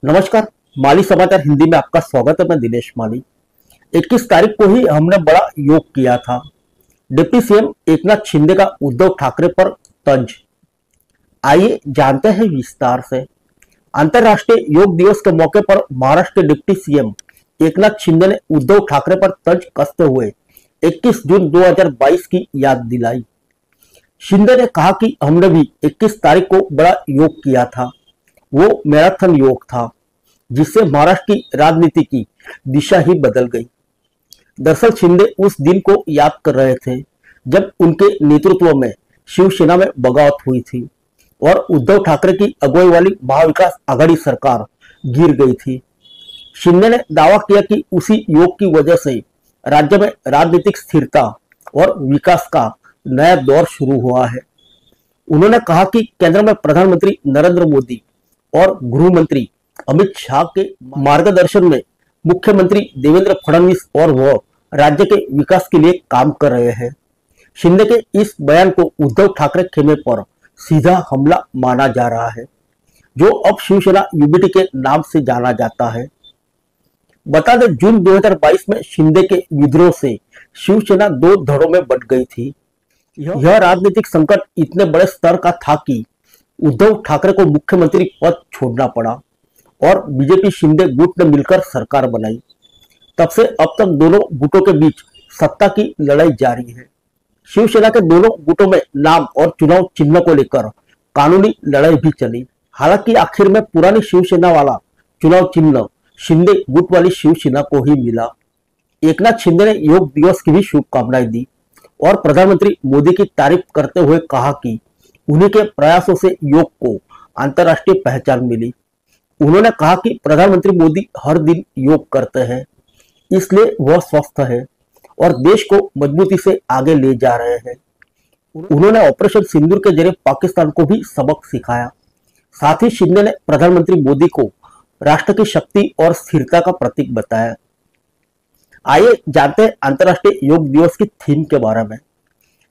नमस्कार। माली समाचार हिंदी में आपका स्वागत है। मैं दिनेश माली। 21 तारीख को ही हमने बड़ा योग किया था। डिप्टी सीएम एकनाथ शिंदे का उद्धव ठाकरे पर तंज। आइए जानते हैं विस्तार से। अंतर्राष्ट्रीय योग दिवस के मौके पर महाराष्ट्र के डिप्टी सीएम एकनाथ शिंदे ने उद्धव ठाकरे पर तंज कसते हुए 21 जून 2022 की याद दिलाई। शिंदे ने कहा कि हमने भी 21 तारीख को बड़ा योग किया था। वो मैराथन योग था जिससे महाराष्ट्र की राजनीति की दिशा ही बदल गई। दरअसल शिंदे उस दिन को याद कर रहे थे जब उनके नेतृत्व में शिवसेना में बगावत हुई थी और उद्धव ठाकरे की अगुवाई वाली महाविकास आघाड़ी सरकार गिर गई थी। शिंदे ने दावा किया कि उसी योग की वजह से राज्य में राजनीतिक स्थिरता और विकास का नया दौर शुरू हुआ है। उन्होंने कहा कि केंद्र में प्रधानमंत्री नरेंद्र मोदी और गृह मंत्री अमित शाह के मार्गदर्शन में मुख्यमंत्री देवेंद्र फडणवीस और वह राज्य के विकास के लिए काम कर रहे हैं। शिंदे के इस बयान को उद्धव ठाकरे खेमे पर सीधा हमला माना जा रहा है, जो अब शिवसेना यूबीटी के नाम से जाना जाता है। बता दें, जून 2022 में शिंदे के विद्रोह से शिवसेना दो धड़ों में बंट गई थी। यह राजनीतिक संकट इतने बड़े स्तर का था कि उद्धव ठाकरे को मुख्यमंत्री पद छोड़ना पड़ा और बीजेपी शिंदे गुट ने मिलकर सरकार बनाई। तब से अब तक दोनों गुटों के बीच सत्ता की लड़ाई जारी है। शिवसेना के दोनों गुटों में नाम और चुनाव चिन्ह को लेकर कानूनी लड़ाई भी चली। हालांकि आखिर में पुरानी शिवसेना वाला चुनाव चिन्ह शिंदे गुट वाली शिवसेना को ही मिला। एकनाथ शिंदे ने योग दिवस की भी शुभकामनाएं दी और प्रधानमंत्री मोदी की तारीफ करते हुए कहा कि उन्हीं के प्रयासों से योग को अंतर्राष्ट्रीय पहचान मिली। उन्होंने कहा कि प्रधानमंत्री मोदी हर दिन योग करते हैं, इसलिए वह स्वस्थ है और देश को मजबूती से आगे ले जा रहे हैं। उन्होंने ऑपरेशन सिंदूर के जरिए पाकिस्तान को भी सबक सिखाया। साथ ही शिंदे ने प्रधानमंत्री मोदी को राष्ट्र की शक्ति और स्थिरता का प्रतीक बताया। आइए जानते हैं अंतर्राष्ट्रीय योग दिवस की थीम के बारे में।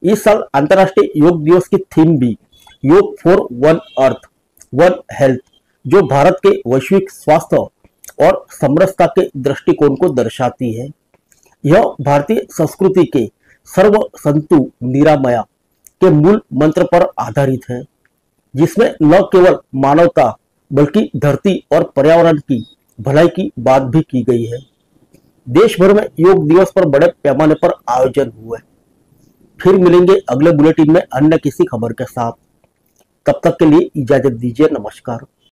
इस साल अंतर्राष्ट्रीय योग दिवस की थीम भी योग for one earth one health, जो भारत के वैश्विक स्वास्थ्य और समरसता के दृष्टिकोण को दर्शाती है। यह भारतीय संस्कृति के सर्व संतु निरामया के मूल मंत्र पर आधारित है, जिसमें न केवल मानवता बल्कि धरती और पर्यावरण की भलाई की बात भी की गई है। देश भर में योग दिवस पर बड़े पैमाने पर आयोजन हुए। फिर मिलेंगे अगले बुलेटिन में अन्य किसी खबर के साथ। तब तक के लिए इजाजत दीजिए। नमस्कार।